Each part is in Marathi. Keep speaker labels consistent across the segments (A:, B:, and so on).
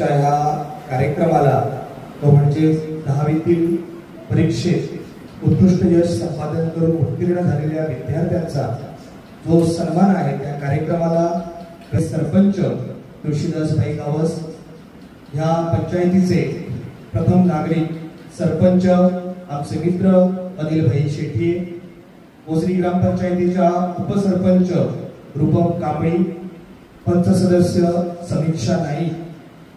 A: आजच्या ह्या कार्यक्रमाला तो म्हणजे 10वीतील परीक्षेत उत्कृष्ट यश संपादन करून उत्तीर्ण झालेल्या विद्यार्थ्यांचा जो सन्मान आहे त्या कार्यक्रमाला सरपंच तुळशीदासभाई गावस, ह्या पंचायतीचे प्रथम नागरिक सरपंच आमचे मित्र अनिलभाई शेट्टी, ओझरी ग्रामपंचायतीच्या उपसरपंच रूपम कांबळी, पंच सदस्य समीक्षा नाईक,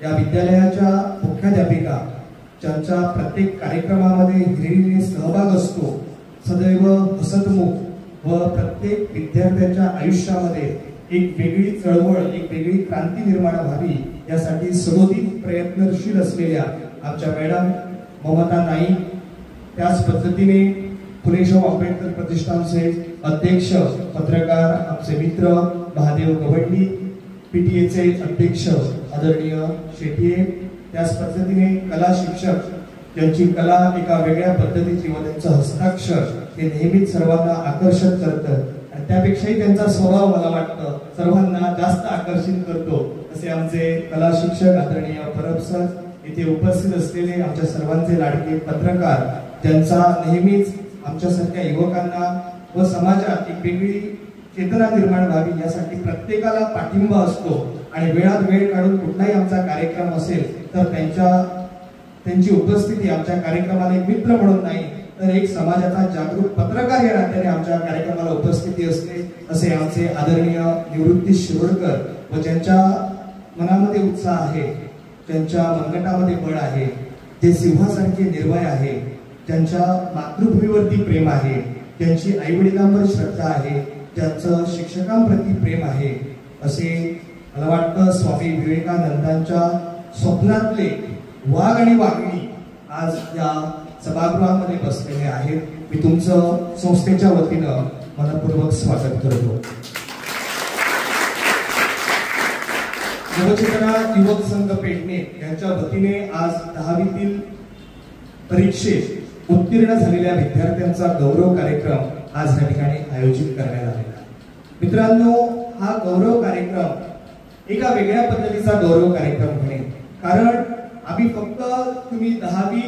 A: या विद्यालयाच्या मुख्याध्यापिका ज्यांचा प्रत्येक कार्यक्रमामध्ये हिरिरीने सहभाग असतो, सदैव हसतमुख व प्रत्येक विद्यार्थ्याच्या आयुष्यामध्ये एक वेगळी चळवळ, एक वेगळी क्रांती निर्माण व्हावी यासाठी सलोदित प्रयत्नशील असलेल्या आमच्या मॅडम ममता नाईक, त्याच पद्धतीने फुले शाहू आंबेडकर प्रतिष्ठानचे अध्यक्ष पत्रकार आमचे मित्र महादेव गवंडी, पीटीएचे अध्यक्ष आदरणीय शेट्टी, त्याच पद्धतीने कला शिक्षक ज्यांची कला एका वेगळ्या पद्धतीची व त्यांचं हस्ताक्षर हे नेहमीच सर्वांना आकर्षित करतं आणि त्यापेक्षाही त्यांचा स्वभाव मला वाटतं सर्वांना जास्त आकर्षित करतो, असे आमचे कला शिक्षक आदरणीय परब सर, इथे उपस्थित असलेले आमच्या सर्वांचे लाडके पत्रकार ज्यांचा नेहमीच आमच्यासारख्या युवकांना व समाजात एक वेगळी चेतना निर्माण व्हावी यासाठी प्रत्येकाला पाठिंबा असतो आणि वेळात वेळ काढून कुठलाही आमचा कार्यक्रम असेल तर त्यांची उपस्थिती आमच्या कार्यक्रमाला एक मित्र म्हणून नाही तर एक समाजाचा जागरूक पत्रकार या नात्याने आमच्या कार्यक्रमाला उपस्थिती असते, असे आमचे आदरणीय निवृत्ती शिरोडकर व ज्यांच्या मनामध्ये उत्साह आहे, ज्यांच्या मनगटामध्ये बळ आहे, जे सिंहासारखे निर्भय आहे, ज्यांच्या मातृभूमीवरती प्रेम आहे, ज्यांची आई वडिलांवर श्रद्धा आहे, ज्यांचं शिक्षकांप्रती प्रेम आहे, असे मला वाटतं स्वामी विवेकानंदांच्या स्वप्नातले वाघ आणि वाघिणी आज या सभागृहामध्ये बसलेले आहेत. मी तुमचं संस्थेच्या वतीनं मनपूर्वक स्वागत करतो. नवचेतना युवक संघ पेडणे यांच्या वतीने आज 10वीतील परीक्षेत उत्तीर्ण झालेल्या विद्यार्थ्यांचा गौरव कार्यक्रम आज या ठिकाणी आयोजित करण्यात आलेला आहे. मित्रांनो, हा गौरव कार्यक्रम एका वेगळ्या पद्धतीचा गौरव कार्यक्रम म्हणेल, कारण आम्ही फक्त तुम्ही 10वी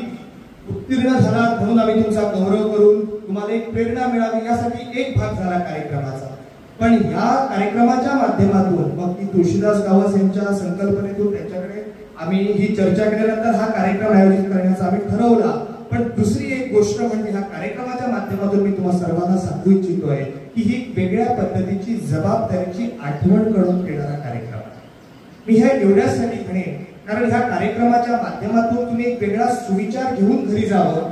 A: उत्तीर्ण झाला म्हणून आम्ही तुमचा गौरव करून तुम्हाला एक प्रेरणा मिळावी यासाठी एक भाग झाला कार्यक्रमाचा, पण या कार्यक्रमाच्या माध्यमातून मग ती तुळशीदास गावस यांच्या संकल्पनेतून त्यांच्याकडे आम्ही ही चर्चा केल्यानंतर हा कार्यक्रम आयोजित करण्याचा आम्ही ठरवला. पण दुसरी एक गोष्ट म्हणजे ह्या कार्यक्रमाच्या माध्यमातून मी तुम्हाला सर्वांना सांगू इच्छितोय की ही वेगळ्या पद्धतीची जबाबदारीची आठवण करून देणारा कार्यक्रम आहे. मी हे एवढ्यासाठी म्हणेन कारण ह्या कार्यक्रमाच्या माध्यमातून तुम्ही एक वेगळा सुविचार घेऊन घरी जावं.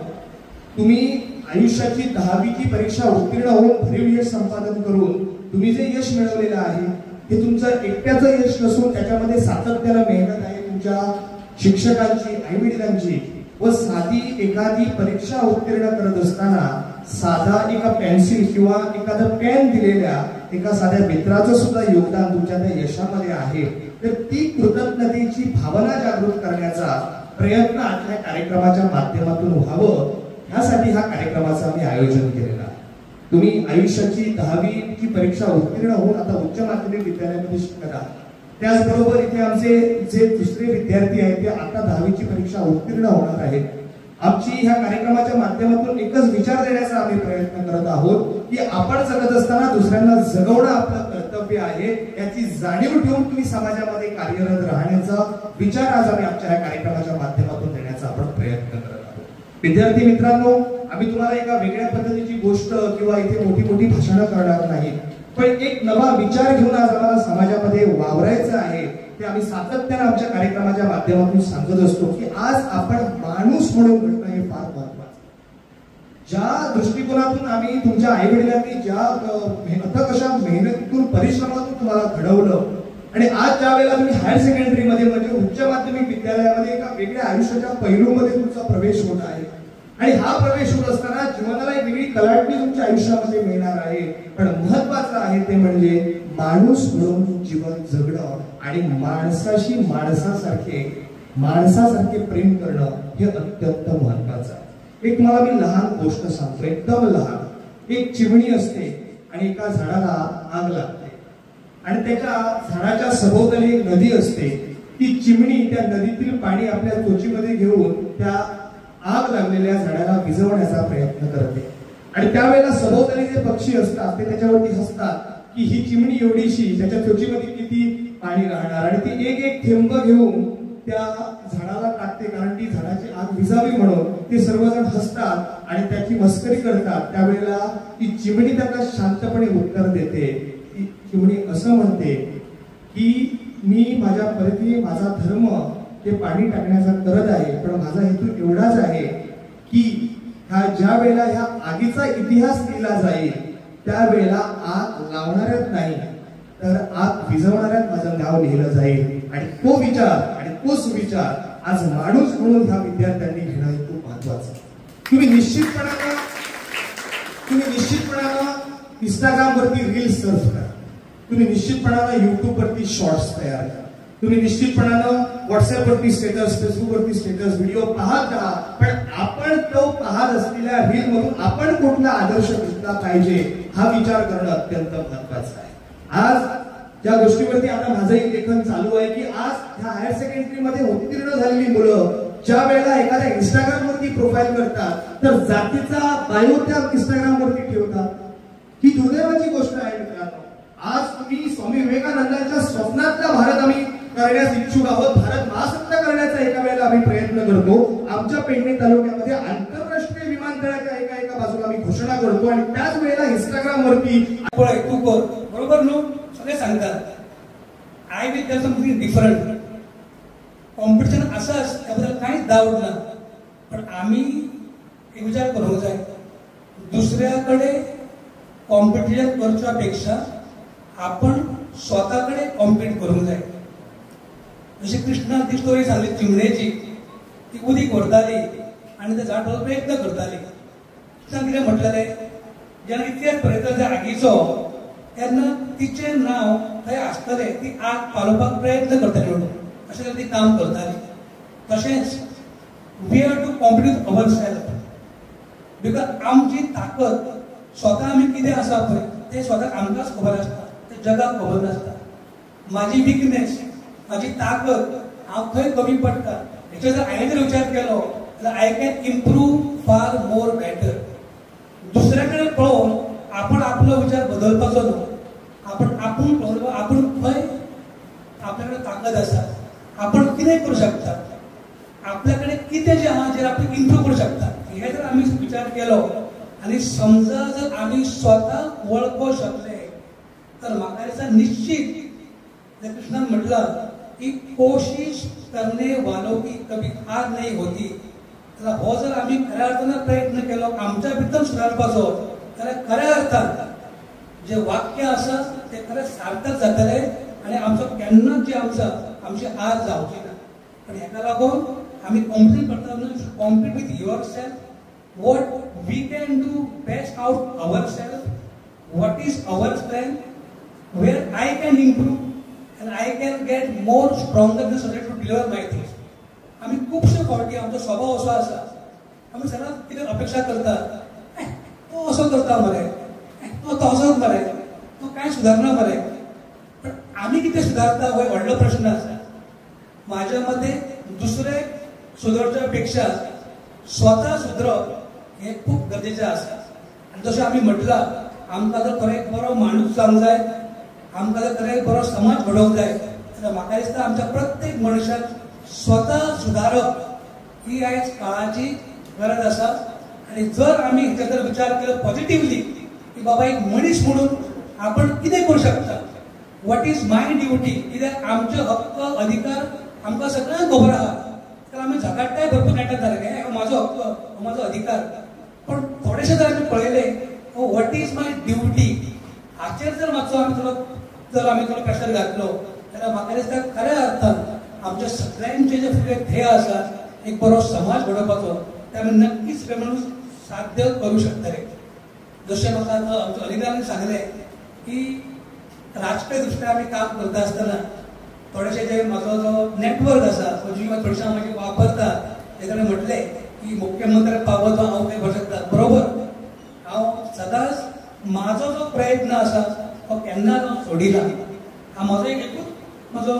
A: तुम्ही आयुष्याची 10वीची परीक्षा उत्तीर्ण होऊन भरीव यश संपादन करून तुम्ही जे यश मिळवलेलं आहे हे तुमचं एकट्याचं यश नसून त्याच्यामध्ये सातत्यानं मेहनत आहे तुमच्या शिक्षकांची, आई वडिलांची, व साधी एखादी परीक्षा उत्तीर्ण करत असताना साधा एका पेन्सिल किंवा एखादा पेन दिलेल्या एका साध्या मित्राचं सुद्धा योगदान तुमच्या त्या यशामध्ये आहे. तर ती कृतज्ञतेची भावना जागृत करण्याचा प्रयत्न आजच्या कार्यक्रमाच्या माध्यमातून व्हावं यासाठी हा कार्यक्रमाचं आम्ही आयोजन केलेलं आहे. तुम्ही आयुष्याची 10वीची परीक्षा उत्तीर्ण होऊन आता उच्च माध्यमिक विद्यालयामध्ये शिकत आहात, त्याचबरोबर इथे आमचे जे दुसरे विद्यार्थी आहेत ते आता 10वीची परीक्षा उत्तीर्ण होणार आहेत. आमची ह्या कार्यक्रमाच्या माध्यमातून एकच विचार देण्याचा आम्ही प्रयत्न करत आहोत की आपण जगत असताना दुसऱ्यांना जगवणं आपलं कर्तव्य आहे, याची जाणीव ठेवून तुम्ही समाजामध्ये कार्यरत राहण्याचा विचार आज आम्ही आमच्या या कार्यक्रमाच्या माध्यमातून देण्याचा आपण प्रयत्न करत आहोत. विद्यार्थी मित्रांनो, आम्ही तुम्हाला एका वेगळ्या पद्धतीची गोष्ट किंवा इथे मोठी मोठी भाषणं करणार नाही, पण एक नवा विचार घेऊन आज आम्हाला समाजामध्ये वावरायचं आहे. ते आम्ही सातत्याने आमच्या कार्यक्रमाच्या माध्यमातून सांगत असतो की आज आपण माणूस म्हणून घडणं हे फार महत्वाचं. ज्या दृष्टिकोनातून आम्ही तुमच्या आई वडिलांनी ज्या कशा मेहनतीतून परिश्रमातून तुम्हाला घडवलं आणि आज ज्या वेळेला तुम्ही हायर सेकंडरी मध्ये म्हणजे उच्च माध्यमिक विद्यालयामध्ये एका वेगळ्या आयुष्याच्या पैलूमध्ये तुमचा प्रवेश होत आहे आणि हा प्रवेश होत असताना जीवनाला एक वेगळी कलाटणी तुमच्या आयुष्यामध्ये मिळणार आहे. पण महत्वाचं आहे ते म्हणजे माणूस म्हणून जीवन जगणं आणि माणसाशी माणसासारखे प्रेम करणं हे अत्यंत महत्वाचं आहे. एक मला मी लहान गोष्ट सांगतो, एकदम लहान. एक चिमणी असते आणि एका झाडाला आग लागते आणि त्याच्या झाडाच्या सभोवताली एक नदी असते ती चिमणी त्या नदीतील पाणी आपल्या चोचीमध्ये घेऊन त्या आग लागलेल्या झाडाला विझवण्याचा प्रयत्न करते आणि त्यावेळेला सभोवताली जे पक्षी असतात ते त्याच्यावरती हसतात की ही चिमणी एवढीशी त्याच्या चोचीमध्ये किती पाणी राहणार आणि ती एक एक थेंब घेऊन त्या झाडाला टाकते कारण ती झाडाची आग विझावी म्हणून ते सर्वजण हसतात आणि त्याची मस्करी करतात. त्यावेळेला ती चिमणी त्यांना शांतपणे उत्तर देते. ती चिमणी असं म्हणते की मी माझ्या परीने माझा धर्म ते पाणी टाकण्याचा करत आहे पण माझा हेतू एवढाच आहे की ज्या वेळेला ह्या आगीचा इतिहास लिहिला जाईल त्यावेळेला आग लावणाऱ्यात नाही तर आग विझवणाऱ्यात माझं नाव लिहिलं जाईल. आणि तो विचार आणि तो सुविचार आज माणूस म्हणून ह्या विद्यार्थ्यांनी घेणं हे खूप महत्वाचं. तुम्ही निश्चितपणानं इंस्टाग्राम वरती रील्स सर्च करा, तुम्ही निश्चितपणानं युट्यूब वरती शॉर्ट्स तयार करा, तुम्ही निश्चितपणानं व्हॉट्सअप वरती स्टेटस, फेसबुक वरती स्टेटस व्हिडिओ पाहत राहा, पण आपण तो पाहत असलेल्या रील मधून आपण कुठला आदर्श घेतला पाहिजे हा विचार करणं अत्यंत महत्वाचं आहे. आज ज्या गोष्टीवरती आता माझंही लेखन चालू आहे की आज ह्या हायर सेकंडरी मध्ये उत्तीर्ण झालेली मुलं ज्या वेळेला एखाद्या इंस्टाग्राम वरती प्रोफाईल करतात तर जातीचा बायो त्या इंस्टाग्राम वरती ठेवतात. ही दुर्दैवाची गोष्ट आहे मित्रांनो. आज तुम्ही स्वामी विवेकानंदांच्या स्वप्नातला भारत आम्ही करण्यास इच्छुक आहोत. भारत महासत्ता करण्याचा एका वेळेला आम्ही प्रयत्न करतो. आमच्या पेडणे तालुक्यामध्ये आंतरराष्ट्रीय विमानतळाच्या एका बाजूला आम्ही घोषणा करतो आणि त्याच वेळेला इंस्टाग्राम वरती
B: तू कर बरोबर नो सगळे सांगतात I will tell something different. Competition असंच त्याबद्दल काहीच डाऊट नाही, पण आम्ही एक विचार करू जाय दुसऱ्याकडे कॉम्पिटिशन करण्यापेक्षा आपण स्वतःकडे कॉम्पिट करून जाय. जशी कृष्णा ती स्टोरी सांगली चिमणेची, ती उदीक व्हरताली आणि त्या झाडावर प्रयत्न करताली. कितें म्हटलेले जेन्ना इतिहास पळयता त्या आगीचो तेन्ना तिचे नाव थंय आसतले, ती आग पालोवपाक प्रयत्न करताली म्हणून अशें तरेन ती काम करताली. तशेंच we have to compete with our self because आमची ताकद स्वता आमी कितें आसा पळय ते स्वताक आमकांच खबर आसता, ते जगाक खबर नासता. म्हाजी विकनेस, म्हाजी ताकद हांव खंय कमी पडटा हेचो जर हांवें जर विचार केलो जाल्यार आय कॅन इम्प्रूव फार मोर बेटर. दुसऱ्या कडेन पळोवन आपण आपलो विचार बदलपाचो न्हू. आपण पळोवन आपण खंय आपल्या कडेन ताकद आसा, आपण कितें करूं शकता, आपल्या कडेन कितें जें आहा जें आपण इम्प्रूव करूं शकता हे जर आमी विचार केलो आनी समजा जर आमी स्वता वळखूंक शकले तर म्हाका दिसता निश्चित कृष्णान म्हटलं की कोशिश करने वालों की कभी हार नहीं होती. हो जर आम्ही खऱ्या अर्थानं प्रयत्न केलो आमच्या भितर सुदारपाचो जाल्यार खऱ्या अर्थान जे वाक्य आसा ते खरें सार्थक जातले आनी आमचो केन्नाच जे आमची हार जावची ना. पण हेका लागून आमी कॉम्पिट करतना compete with your self, what we can do best out our self, what is our strength, where I can improve and I can get more stronger in order to deliver my things. आम्ही खूपशे फावटी आमचो स्वभाव असो आसा आमी सदांच कितें अपेक्षा करतात तो असो करता मरे, तो तसोच मरे, तो कांय सुदारना मरे. पण आमी कितें सुदारता हो व्हडलो प्रश्न आसा. म्हाज्या मते दुसरे सुदारच्या पेक्षा स्वता सुदरप हें खूब गरजेचें आसा. आनी जशें आमी म्हटलां आमकां जर खरें एक बरो माणूस जावंक जाय, आमकां जर खरें बरो समाज घडोवंक जाय जाल्यार म्हाका दिसता आमच्या प्रत्येक मनशाक स्वता सुदारप ही आयज काळाची गरज आसा. आनी जर आमी हेचेर जर विचार केलो पॉझिटिव्हली की बाबा एक मनीस म्हणून आपण कितें करूं शकता, वॉट इज माय ड्युटी, कित्याक आमचे हक्क अधिकार आमकां सगळ्यांक खबर आहा तर आमी झगडटाय भरपूर खेळटात जाल्यार हो म्हाजो हक्क, हो म्हाजो अधिकार. पण थोडेशे जर आमी पळयले वॉट इज माय ड्युटी हाचेर जर मातसो आमी थोडो प्रेशर घातलो जाल्यार म्हाका दिसता खऱ्या अर्थान आमच्या सगळ्यांचे जे फुडले ध्येय आसा एक बरो समाज घडोवपाचो ते आमी नक्कीच म्हणून साध्य करूं शकतले. जशें म्हाका आमच्या अधिकाऱ्यान सांगलें की राजकीय दृश्ट्या आमी काम करता आसतना थोडेशे जे म्हाजो जो नेटवर्क आसा जी थोडीशी हांव मागीर वापरता ते कडेन म्हटलें की मुख्यमंत्र्याक पावतो हांव कितें करूं शकता. बरोबर, हांव सदांच म्हाजो जो प्रयत्न आसा तो केन्नाच हांव सोडिना. हा म्हाजो एकूच म्हाजो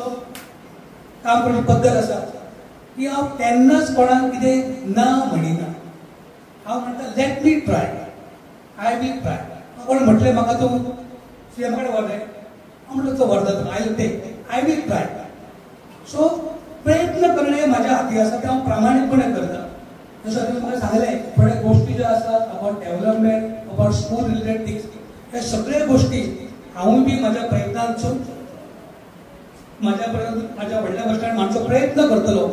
B: काम करपाची पद्दत आसा की हांव केन्नाच कोणाक कितें ना म्हणिना. हांव म्हणटा let me try, I will try. कोण म्हटलें म्हाका तूं सीएम कडेन व्हर रे, हांव म्हणलो तो व्हरता तूं, I take, I will try. So प्रयत्न करणे म्हाज्या हाती आसा ते हांव प्रामाणीकपणे करता. जसं तुमी म्हाका सांगलें थोड्या गोश्टी ज्यो आसात about development, about school related things, हे सगळे गोश्टी हांवूय बी म्हाज्या प्रयत्नांतसून माझ्या व्हडल्या भशेन माणसो प्रयत्न करतलो.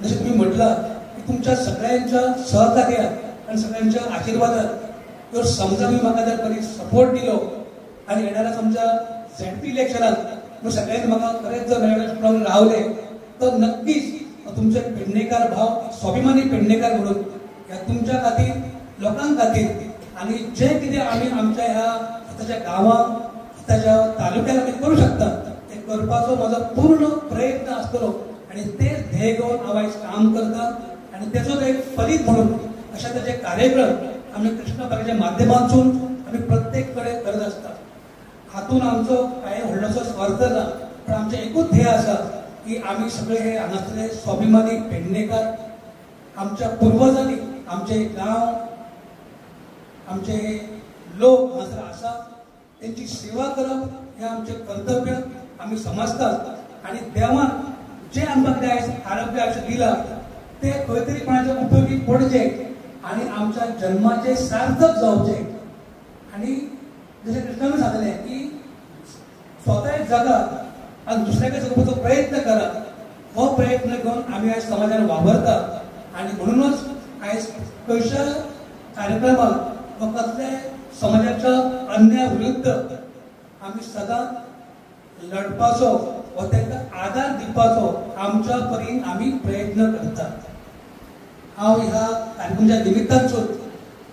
B: जशें तुम्ही म्हटलां की तुमच्या सगळ्यांच्या सहकार्यात आणि सगळ्यांच्या आशीर्वादात जर समजा तुम्ही म्हाका जर कधी सपोर्ट दिलो आणि येणाऱ्या समजा झेडपी इलेक्शनात जर सगळ्यांनी म्हाका खरेंच जर मेळून रावले तर नक्कीच तुमचे पेडणेकार भाव स्वाभिमानी पेडणेकार म्हणून ह्या तुमच्या खातीर, लोकांक खातीर आणि जे कितें आमी आमच्या ह्या आतांच्या गांवांत, आतांच्या तालुक्यात आमी करूं शकता ते करपाचो म्हजो पूर्ण प्रयत्न आसतलो. आणि तेच ध्येय घेऊन हांव आयज काम करता. आणि तेचोच एक फलीत म्हणून अशा तरे कार्यक्रम आमी कृष्णबागेच्या माध्यमांतसून आमी प्रत्येक कडेन करत आसता. हातून आमचो कांय व्हडलोसो स्वार्थ ना, पण आमचें एकूच ध्येय आसा की आमी सगळे हे हांगासले स्वाभिमानी पेडणेकार, आमच्या पूर्वजांनी आमचे गांव, आमचे लोक हांगासर आसा त्यांची सेवा करप हे आमचें कर्तव्य आमी समजतात. आणि देवान जे आमकां कितें आयज आरोग्य आयुश्य दिलां ते खंय तरी कोणाच्या उपयोगी पडचे आणि आमच्या जन्माचे सार्थक जावचे. आणि जशें कृष्णान सांगलें की स्वता जगा आणि दुसऱ्याकडे जगपाचो प्रयत्न करा. हो प्रयत्न घेऊन आमी आयज समाजान वावरता. आणि म्हणूनच आयज खंयच्या कार्यक्रमाक वा कसल्या समाजाच्या अन्याय विरुद्ध आमी सदांच लढपाचो वा तांकां आदार दिवपाचो आमच्या परीन आमी प्रयत्न करतात. हांव ह्या कार्यक्रमाच्या निमित्तानसून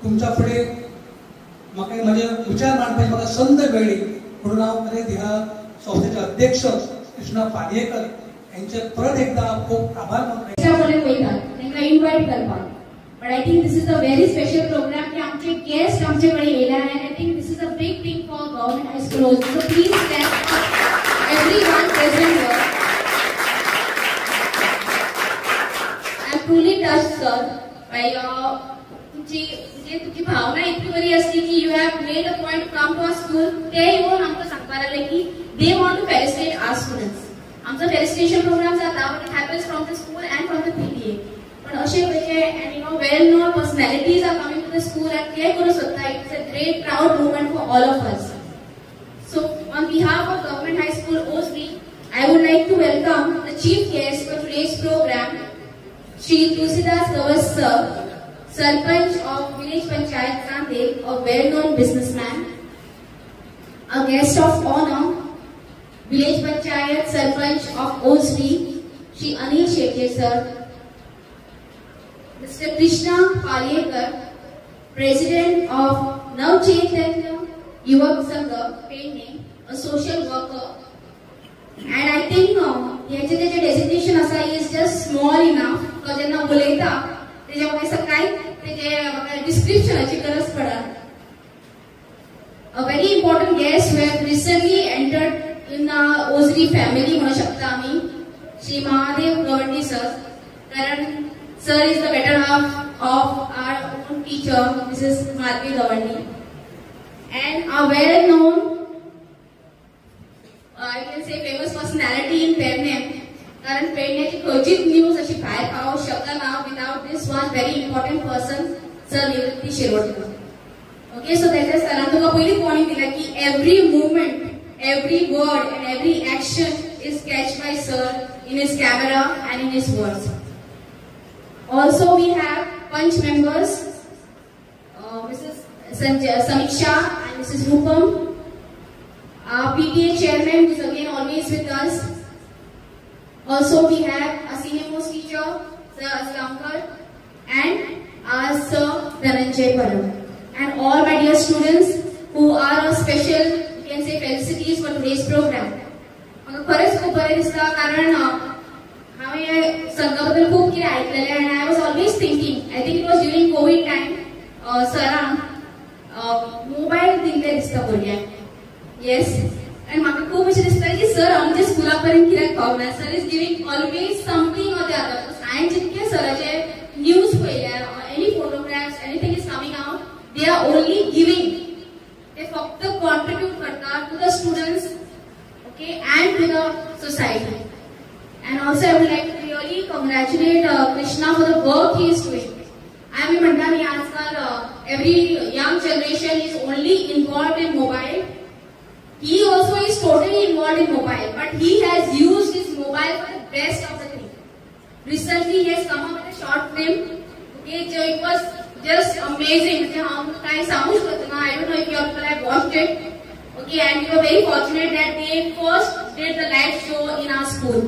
B: तुमच्या फुडें म्हाका म्हजे विचार मांडपाची म्हाका संद मेळ्ळी म्हणून हांव खरेंच ह्या संस्थेचे अध्यक्ष कृष्णा पालयेकर यांचे परत एकदा खूप आभार
C: मानता. इन्वाइट करपाक. But I think this is a very special program की आमचे गेस्ट आमच्याकडे येयला and I think this is a big thing for government high school also. So please clap for everyone present here. I am truly touched sir by your तुमची भावना इतकी बरी असली की you have made a point to come to our school. ते येऊन आमकां सांगपाक लागले की they want to felicitate our students. आमचा felicitation program जाता but it happens from the school and from the PTA. पण असे वेगळे and well known personalities are coming to the school and they करू शकता. It's a great proud moment for all of us. So on behalf of Government High School Osri, I would like to welcome the chief guest for today's program, Shri Tulsidas Gawas sir, Sarpanch of Village Panchayat Sandek, a well-known businessman. A guest of honor, Village Panchayat Sarpanch of Osri, Shri Anil Shekhe sir, Mr. Krishna Palyekar, President of Nav Chaitanya Yuvat Sangha, Pune, a social worker. And I think याचे designation असा is just small enough because जेव्हा बोलता त्याच्यामुळे सकाळी त्याचे डिस्क्रिप्शनाची गरज पडत. A very important guest who have recently entered in Osri family म्हणू शकता आम्ही, श्री महादेव गवंडी सर. कारण sir is the better half of our own teacher, Mrs. Madhvi Gawandi, and a well-known, I can say famous personality in Perne. कारण पेडण्याची खंयचीच न्यूज अशी भायर पावूंक शकना without this one very important person, Sir Nivritti Shirvodkar. Okay, so त्याच्या सरान तुका पयलींच वॉर्निंग दिला की every movement, every word and every action is catched by sir in his camera and in his words. Also we have Punch members, Mrs. Samiksha and Mrs. Rupam. Our PTA chairman is again always with us. Also we have a senior most teacher, Sir Aslamkar, and our Sir Dhananjay Param. And all my dear students who are a special, you can say, felicities for today's program. खरंच खूप बरे दिसता कारण हांवें संघाबद्दल खूप कितें आयकलेलें and I was always thinking, I think it was during COVID time, सरान मोबायल दिल्ले दिसता भुरग्यांक. Yes, आनी म्हाका खूब अशें दिसता की सर आमच्या स्कुला पर्यंत कित्याक पावना. Sir is giving always something or the other. हांवें जितके सराचे न्यूज पळयल्या, any photographs, anything is coming out, they are only giving. ते फक्त कॉन्ट्रिब्यूट करतात to the students, okay, and to the society. And also I would like to really congratulate Krishna for the work he is doing. आम्ही म्हणता मी आजकाल every young generation is only involved in mobile. He also is totally involved in mobile, but he has used his mobile for the best of the thing. Recently he has come up with a short film. Okay, so it was just amazing. म्हणजे हम काय सांगू शकत ना. I don't know if you all have watched it. Okay, and we were very fortunate that they first did the live show in our school.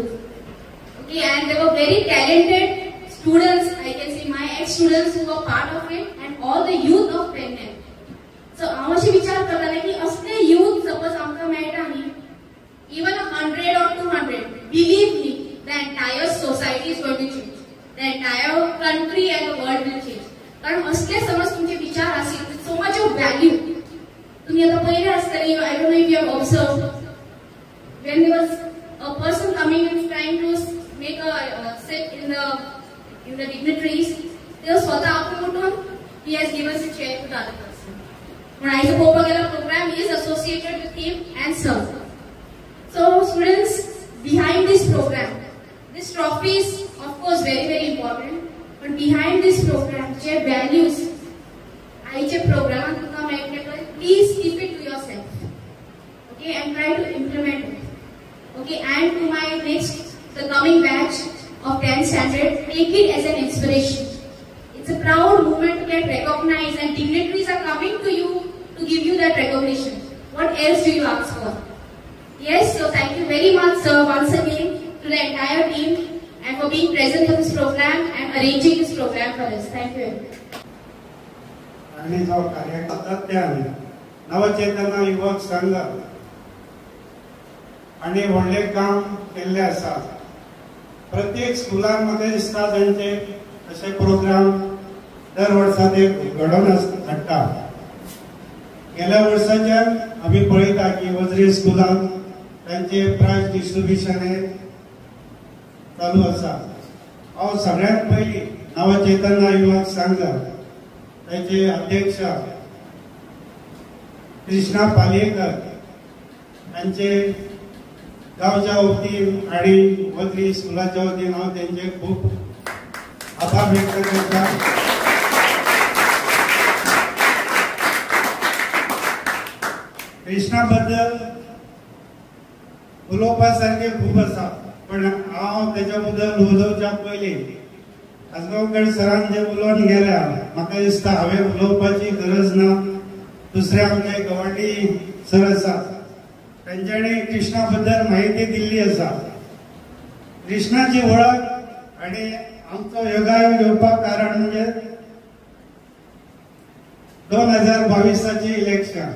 C: Okay, and they were very talented students. I can see my ex-students who were part of it, and all the youth of Penn. So, हांव अशें विचार करतालें की असले youth suppose आमकां मेळटा न्ही, even 100 or 200, believe me, the entire society is going to change. The entire country and the world will change. कारण असले समज तुमचे विचार आसले, so much of value. तुम्ही आता पहिले आसतली, I don't know if you have observed, when there was a person coming and trying to make a sit in the dignitaries, they were स्वतः आपण उठून he has given a chair to the other person. When I spoke again, program is associated with him and sir. So students, behind this program, this trophy is of course very very important, but behind this program, जे values आईचे प्रोग्राम तुमकां मेळटले, please keep it to yourself, okay, and try to implement it, okay. And to my next, the coming batch of 10th standard, take it as an inspiration. It's a proud moment to get recognized, and dignitaries are coming to you to give you that recognition. What else do you ask for? Yes, so thank you very much, sir, once again to the entire team, and for being present for this program and arranging this program for us. Thank you.
D: आणि जो कार्यकर्त्यान नवचेतना युवक संघ आणि व्हडले काम केल्ले आसा. प्रत्येक स्कुलांमध्ये दिसता तांचे असे प्रोग्राम दर वर्सा ते घडोवन हाडटा. गेल्या वर्साच्यान आमी पळयता की वजरी स्कुलान तांचे प्राइज डिस्ट्रिब्युशन चालू आसा. हांव सगळ्यात पयलीं नवचेतना युवक संघ त्याचे अध्यक्ष कृष्णा पालयेकर यांचे गावच्या वतीन आणि वजरी स्कुलाच्या वतीन हांव त्यांचे खूप आभार व्यक्त करता. कृष्णा बद्दल उलोवपा सारखे खूप आसा, पण हांव तेच्या बद्दल उलोवच्या पयलीं आजगांवकर सरान जे उलोवन गेल्या, म्हाका दिसता हांवें उलोवपाची गरज ना. दुसरे आमचे गवांडी सर आसा, तांच्यानी कृष्णा बद्दल माहिती दिल्ली आसा. कृष्णाची वळख आणि आमचो योगायोग येवपाक कारण म्हणजे 2022 इलेक्शन.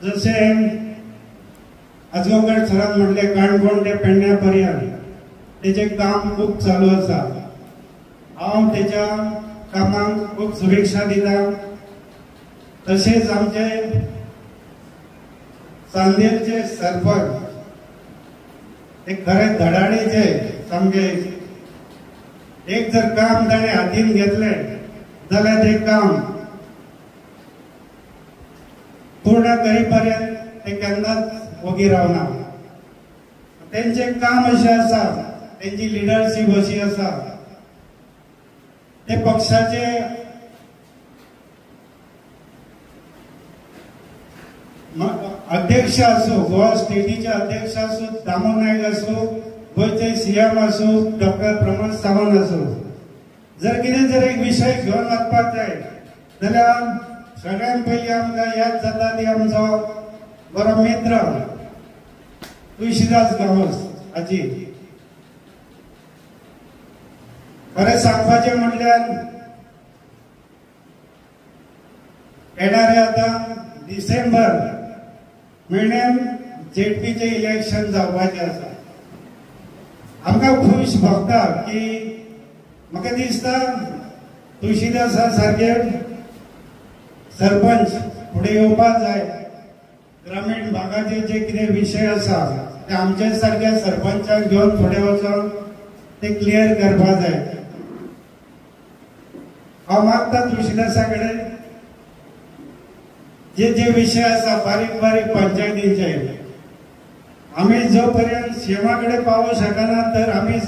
D: जसे आजगांवकर सरान म्हटले, काणकोण ते पेडण्या पर्यंत तेचे काम खूप चालू आसा. हांव तेच्या कामाक खूप शुभेच्छा दिता. तसेच आमचे चांदेरचे सरपंच ते खरे धडाडीचे सामके. एक जर काम ताणे हातीन घेतले जाल्यार ते काम पूर्ण करीपर्यंत ते केन्नाच ओगी रावना. तेंचे काम अशें आसा, तेंची लिडरशीप अशी आसा, ते पक्षाचे अध्यक्ष असो, गोवा स्टेटीचे अध्यक्ष असो, दामो नायक असो, गोयचे सीएम असो, डॉक्टर प्रमोद सावंत असो, जर कितें जर एक विषय घेवन वचपाक जाय जाल्यार सगळ्यांत पयलीं आमकां याद जाता ती आमचो बरो मित्र तुळशीदास गांवस हाची. खरें सांगपाचें म्हटल्यार येणारे आता डिसेंबर म्हयन्यान जेडपीचे इलेक्शन जावपाचें आसा. आमकां खुश भोगता की म्हाका दिसता तुळशीदासा सारके सरपंच फुडें येवपाक जाय ग्रामीण भागाचे जे कितें विशय आसा ते आमच्या सारख्या सरपंचाक घेवन फुडें वचून ते क्लियर करपा जाय. हांव मागता तुळशीदासा कडेन जे विशय आसा बारीक बारीक पंचायतींचे आम्ही जो पर्यंत सीएमा कडेन पावूंक शकना तर आम्ही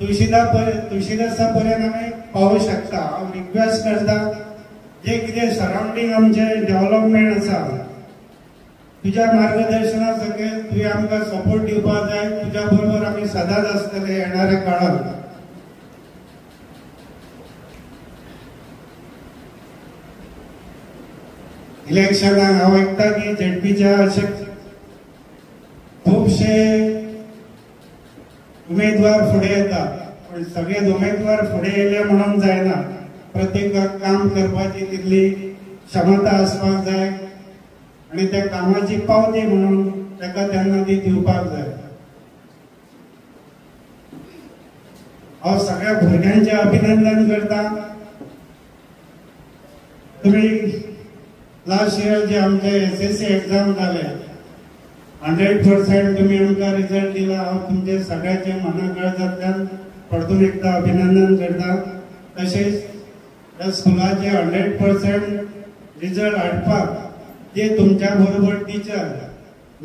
D: तुळशीदासा पर्यंत आम्ही पावूंक शकता. हांव रिक्वेस्ट करता जे कितें सरावंडींग आमचे डेव्हलपमेंट आसा तुझ्या मार्गदर्शना सकयल तुवें आमकां सपोर्ट दिवपाक जाय. तुज्या बरोबर आमी सदांच आसतले येणाऱ्या काळात. इलेक्शनाक हांव आयकता की झेडपीच्या अशे खूबशे उमेदवार फुडें येता पण सगळे उमेदवार फुडें येयले म्हणून जायना. प्रत्येकाक काम करपाची तितली क्षमता आसपाक जाय आणि त्या कामाची पावती म्हणून ताका तेन्ना ती दिवपाक जाय. हांव सगळ्या भुरग्यांचे अभिनंदन करता. तुम्ही लास्ट इयर जे आमचे SSC एग्जाम जाले 100% तुम्ही आमकां रिजल्ट दिला. हांव तुमचे सगळ्याचे मनाकळजांतल्यान परतून एकदा अभिनंदन करता. तशेंच त्या स्कुलाचे 100% रिजल्ट हाडपाक जे तुमच्या बरोबर टीचर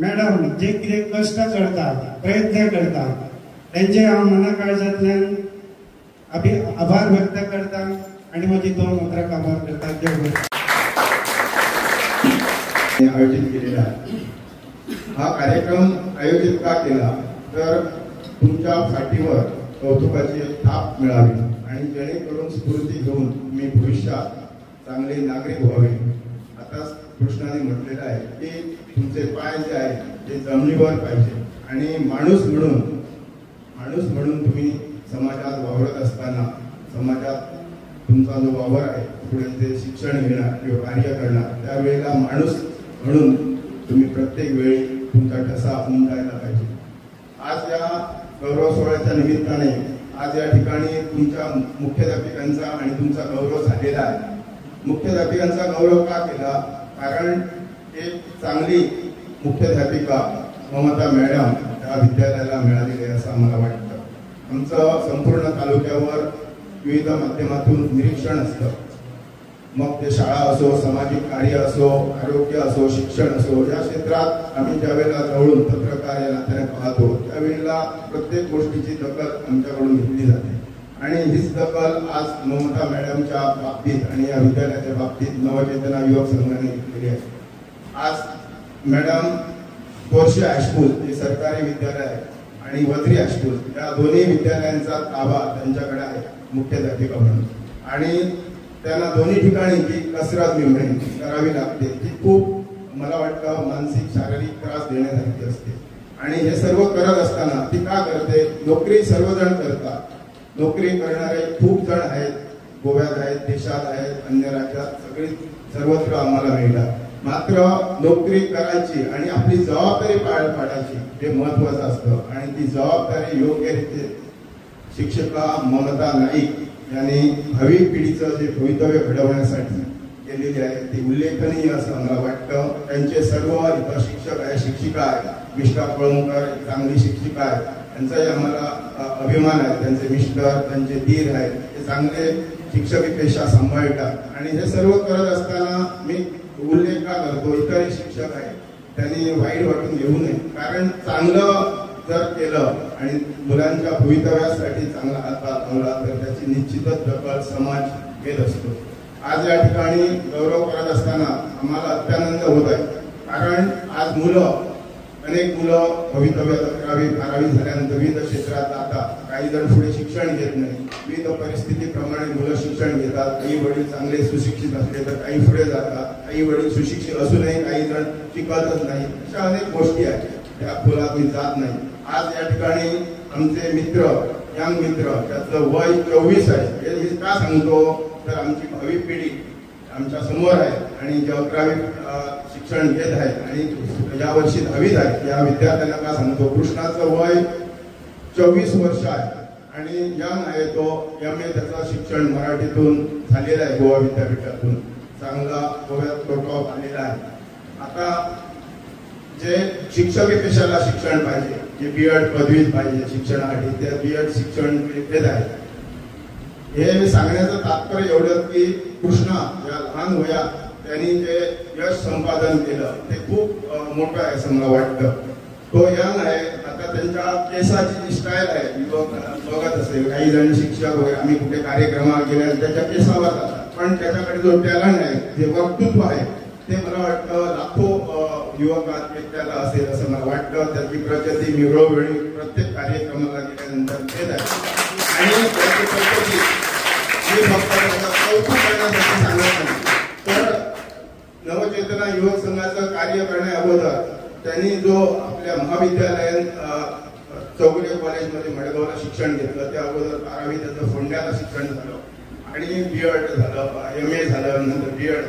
D: मॅडम जे कितें कश्ट करता प्रयत्न करता त्यांचे हांव मनाकळजांतल्यान आभार व्यक्त करता आणि माझी 2 उतरां आभार करता. जय
E: आयोजित केलेला आहे. हा कार्यक्रम आयोजित का केला तर तुमच्या फाटीवर कौतुकाची थाप मिळावी आणि जेणेकरून स्फूर्ती घेऊन तुम्ही भविष्यात चांगले नागरिक व्हावे. आता कृष्णाने म्हटलेलं आहे की तुमचे पाय जे आहे ते जमिनीवर पाहिजे आणि माणूस म्हणून तुम्ही समाजात वावरत असताना समाजात तुमचा जो वावर आहे पुढे ते शिक्षण घेणार किंवा कार्य करणार त्यावेळेला माणूस म्हणून तुम्ही प्रत्येक वेळी तुमचा ठसा उमटायला पाहिजे. आज या गौरव सोहळ्याच्या निमित्ताने आज या ठिकाणी तुमच्या मुख्याध्यापिकांचा आणि तुमचा गौरव झालेला आहे. मुख्याध्यापिकांचा गौरव का केला कारण एक चांगली मुख्याध्यापिका ममता मॅडम त्या विद्यालयाला मिळालेली आहे असं आम्हाला वाटतं. आमचं संपूर्ण तालुक्यावर विविध माध्यमातून निरीक्षण असतं. मग ते शाळा असो सामाजिक कार्य असो आरोग्य असो शिक्षण असो या क्षेत्रात आम्ही ज्यावेळेला जवळून पत्रकार या नात्याने पाहतो त्यावेळेला प्रत्येक गोष्टीची दखल आमच्याकडून घेतली जाते आणि हीच दखल आज ममता मॅडमच्या बाबतीत आणि या विद्यालयाच्या बाबतीत नवचेतना युवक संघाने घेतलेली आहे. आज मॅडम बोरशी हायस्कूल हे सरकारी विद्यालय आहे आणि वझरी हायस्कूल या दोन्ही विद्यालयांचा ताबा त्यांच्याकडे आहे मुख्याध्यापिका म्हणून आणि त्यांना दोन्ही ठिकाणी जी कसरत मी म्हणेन करावी लागते ती खूप मला वाटतं मानसिक शारीरिक त्रास देण्यासारखी असते आणि हे सर्व करत असताना ती का करते. नोकरी सर्वजण करतात. नोकरी करणारे खूप जण आहेत. गोव्यात आहेत देशात आहेत अन्य राज्यात सर्वत्र आम्हाला मिळतात. मात्र नोकरी करायची आणि आपली जबाबदारी पार पाडायची हे महत्वाचं असतं आणि ती जबाबदारी योग्यरीत्या शिक्षिका ममता नाईक यांनी भावी पिढीचं जे भवितव्य घडवण्यासाठी केलेली आहे ती उल्लेखनीय असं मला वाटतं. त्यांचे सर्व इतर शिक्षक आहे शिक्षिका आहेत. मिस्टर पळूणकर चांगली शिक्षिका आहे त्यांचाही आम्हाला अभिमान आहे. त्यांचे मिस्टर त्यांचे दीर आहेत ते चांगले शिक्षकी पेशा सांभाळतात आणि हे सर्व करत असताना मी उल्लेख का करतो इतर शिक्षक आहेत त्यांनी वाईट वाटून घेऊ नये कारण चांगलं जर केलं आणि मुलांच्या भवितव्यासाठी चांगला हातभार लावला तर त्याची निश्चितच दखल समाज घेत असतो. आज या ठिकाणी गौरव करत असताना आम्हाला अत्यानंद होत आहे कारण आज अनेक मुलं भवितव्यात 11वी-12वी झाल्यानंतर विविध क्षेत्रात जातात. काही जण पुढे शिक्षण घेत नाही. विविध परिस्थितीप्रमाणे मुलं शिक्षण घेतात. काही वडील चांगले सुशिक्षित असले तर काही पुढे जातात. काही वडील सुशिक्षित असूनही काही जण शिकतच नाही. अशा अनेक गोष्टी आहेत त्या खोलात मी जात नाही. आज या ठिकाणी आमचे मित्र यंग मित्र त्याचं वय 24 आहे. हे मी का सांगतो तर आमची भावी पिढी आमच्या समोर आहे आणि जे 11वी शिक्षण घेत आहेत आणि या वर्षी 10वीत आहे या विद्यार्थ्यांना का सांगतो कृष्णाचं वय 24 वर्ष आहे आणि यंग आहे तो MA त्याचं शिक्षण मराठीतून झालेलं आहे गोवा विद्यापीठातून चांगला गोव्यात टॉप आलेला आहे. आता जे शिक्षकी पेशाला शिक्षण पाहिजे, जे बीएड पदवी पाहिजे शिक्षणासाठी, त्या बीएड शिक्षण घेत आहे. हे सांगण्याचं तात्पर्य एवढं की कृष्णा या लहान वयात त्यांनी जे यश संपादन केलं ते खूप मोठं आहे असं मला वाटतं. तो यंग आहे. आता त्यांच्या केसाची जी स्टाईल आहे युवक बघत असेल, काही जण शिक्षक वगैरे आम्ही कुठे कार्यक्रमात गेल्या त्याच्या केसावर जातात, पण त्याच्याकडे जो टॅलेंट आहे, जे वक्तृत्व आहे, ते मला वाटतं लाखो युवकात व्यक्त्याला असेल असं मला वाटतं. त्याची प्रचिती मी वेळोवेळी प्रत्येक कार्यक्रमाला गेल्यानंतर घेत आहे. आणि त्याची प्रचिती मी फक्त त्याचा कौतुक करण्यासाठी सांगत नाही, तर नवचेतना युवक संघाचं कार्य करण्या अगोदर त्यांनी जो आपल्या महाविद्यालयात चौगुले कॉलेजमध्ये मडगावला शिक्षण घेतलं, त्या अगोदर 12वी त्याचं फोंड्याला शिक्षण झालं आणि बीएड झालं, MA झालं, नंतर बीएड.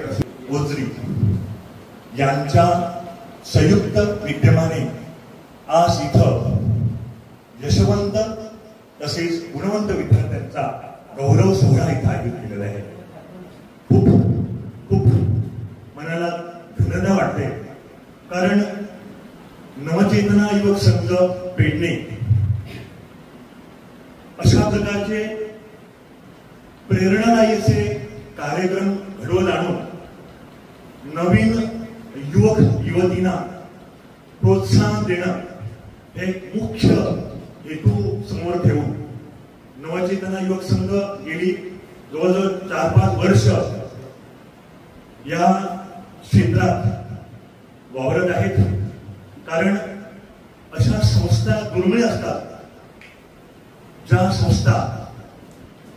F: ओझरी यांच्या संयुक्त विद्यमाने आज इथं यशवंत तसेच गुणवंत विद्यार्थ्यांचा गौरव सोहळा इथं आयोजित केलेला आहे. खूप खूप मनाला धन्यता वाटते, कारण नवचेतना युवक संघ पेडणे अशा प्रकारचे प्रेरणादायी असे कार्यक्रम घडवून आणून नवीन युवक युवतींना प्रोत्साहन देणं हे मुख्य हेतू समोर ठेवून नवचेतना युवक संघ गेली जवळजवळ 4-5 वर्ष या क्षेत्रात वावरत आहेत. कारण अशा संस्था दुर्मिळ असतात, ज्या संस्था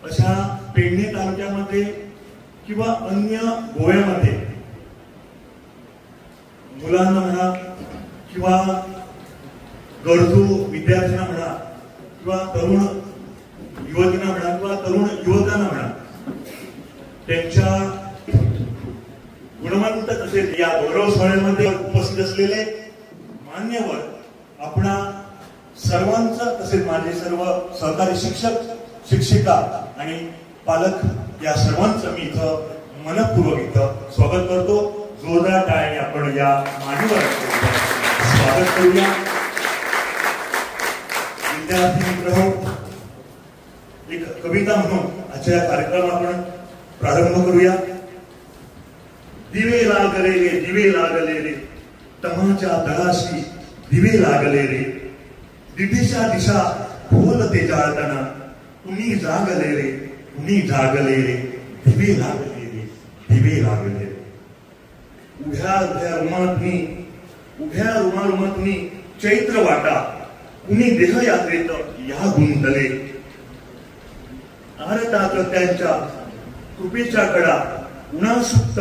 F: अशा पेडणे तालुक्यामध्ये किंवा अन्य गोव्यामध्ये मुलांना म्हणा किंवा गरजू विद्यार्थ्यांना म्हणा किंवा तरुण युवतींना म्हणा किंवा तरुण युवकांना म्हणा त्यांच्या गुणवंत तसेच या गौरव सोहळ्यामध्ये उपस्थित असलेले मान्यवर आपणा सर्वांचं तसेच माझे सर्व सहकारी शिक्षक शिक्षिका आणि पालक या सर्वांचं मी इथं मनपूर्वक इथं स्वागत करतो. जोरदार टाळ्याने आपण या मान्यवर स्वागत करूया. विद्यार्थी मित्र, एक कविता म्हणून आजच्या या कार्यक्रमात आपण प्रारंभ करूया. दिवे लागले रे, दिवे लागले रे, तमाच्या तळाशी दिवे लागले रे, दिशा दिशा खोल ते जाळताना तुम्ही जागले रे, तुम्ही जागले रे, दिवे लागले रे, दिवे लागले रे. उभ्या उभ्या रुमातून चैत्र वाटा कुणी देहयात्रेत या गुंतले. आरतात त्यांच्या कृपेच्या कडा उन्हासुप्त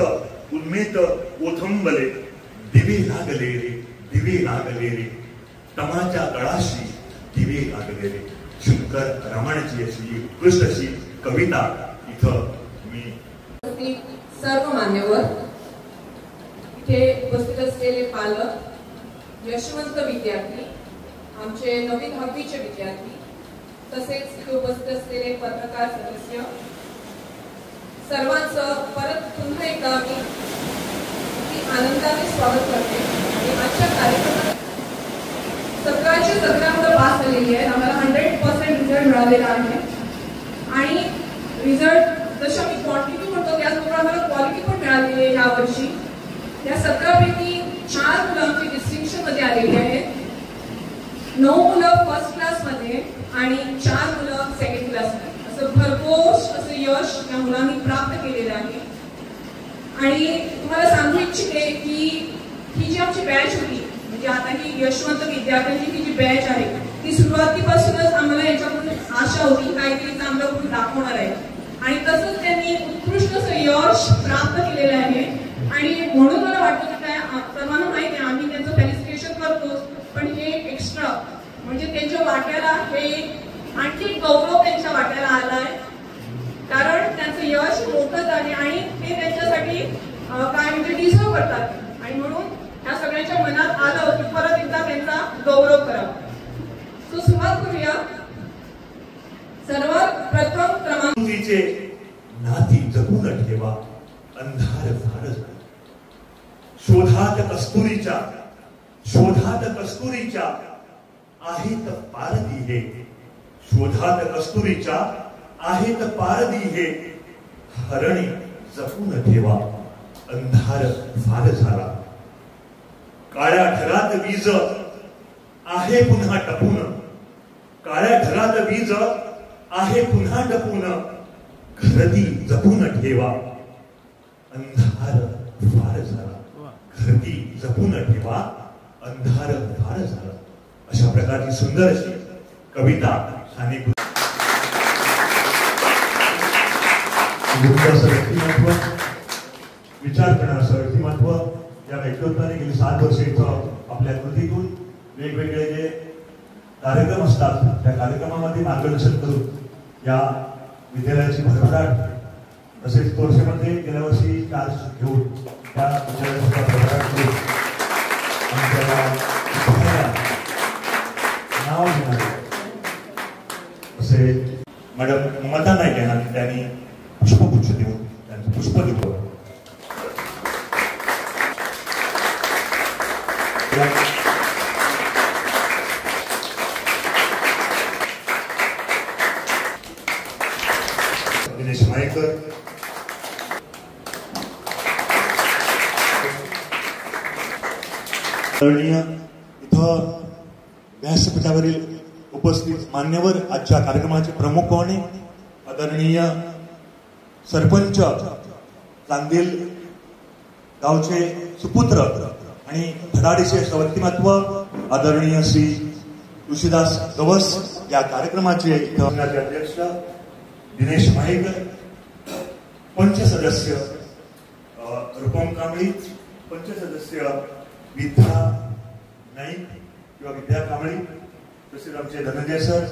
F: उन्मेत ओथंबले. दिवे लागले रे, दिवे लागले रे, तमाच्या तळाशी दिवे लागले रे. शंकर रामायणाची अशी उत्कृष्ट अशी कविता इथं मी
G: सर्व मान्यवर, इथे उपस्थित असलेले पालक, यशवंत विद्यार्थी, आमचे 9वी 10वीचे विद्यार्थी, तसेच इथे उपस्थित असलेले पत्रकार सदस्य, सर्वांचं परत पुन्हा एकदा मी आनंदाने स्वागत करते. आणि आजच्या कार्यक्रमात 17च्या मुलं पास झालेली आहेत. आम्हाला 100% रिझल्ट मिळालेला आहे आणि रिझल्ट जसं मी क्वांटिटी म्हणतो त्याचबरोबर आम्हाला क्वालिटी पण मिळालेली आहे. यावर्षी या 17पैकी 4 मुलं आमची डिस्टिंक्शन मध्ये आलेली आहेत. 9 मुलं फर्स्ट क्लास मध्ये आणि 4 मुलं सेकंड क्लास मध्ये. असं भरघोस असं यश या मुलांनी प्राप्त केलेलं आहे. आणि तुम्हाला सांगू इच्छिते की ही जी आमची बॅच होती, म्हणजे आता ही यशवंत विद्यार्थ्यांची ही जी बॅच आहे, ती सुरुवातीपासूनच आम्हाला याच्याकडून आशा होती काहीतरी चांगलं करून दाखवणार आहे. आणि तसंच त्यांनी उत्कृष्ट असं यश प्राप्त केलेलं आहे. आणि म्हणून मला वाटतं की काय सर्वांना माहिती आहे, आम्ही त्यांचं फेलिसिटेशन करतोच, पण हे एक्स्ट्रा म्हणजे त्यांच्या वाट्याला हे आणखी गौरव त्यांच्या वाट्याला आलाय. कारण त्यांचं यश मोठं झाले आणि ते त्यांच्यासाठी काय म्हणजे डिझर्व करतात. आणि म्हणून ह्या सगळ्यांच्या मनात आलं की परत एकदा त्यांचा गौरव करावा. सो सुरुवात करूया. सर्वात प्रथम क्रमांकाचे
F: नाती जपून ठेवा, अंधार फार शोधात कस्तुरीच्या शोधात कस्तुरीच्या आहेत पारदी हे, शोधात कस्तुरीच्या आहेत पारदी हे, हरणे जपून ठेवा अंधार फार झाला. काळ्या घरात वीज आहे पुन्हा टपून, काळ्या घरात वीज आहे पुन्हा टपून, घरती जपून ठेवा अंधार फार झाला. घरती जपून ठेवा अंधार फार झाला. अशा प्रकारची सुंदर अशी कविता स्थानिक व्यक्तिमत्व, विचार करणारं व्यक्तिमत्व या व्यक्तिमत्वाने गेली 7 वर्ष इथं आपल्या कृतीतून वेगवेगळे जे कार्यक्रम असतात त्या कार्यक्रमामध्ये मार्गदर्शन करून या विद्यालयाची भरभराट, तसेच तोरशेमध्ये गेल्या वर्षी चार्ज घेऊन त्या विद्यालयाचा भरभराट करून नाव घेणारे असे मॅडम ममता नाईक यांना त्यांनी पुष्पगुच्छ देऊन त्यांचं पुष्प दिलं. दिनेश मायेकर, इथं व्यासपीठावरील उपस्थित मान्यवर आजच्या कार्यक्रमाचे प्रमुख पाहुणे आदरणीय सरपंच चांदेल गावचे सुपुत्र आणि धडाडीचे व्यक्तिमत्व आदरणीय श्री तुळशीदास गवस या कार्यक्रमाचे अध्यक्ष दिनेश माहेकर, पंच सदस्य रूपम कांबळी, पंच सदस्य विद्या नाईक किंवा विद्या कांबळी, तसेच आमचे धनंजय सर,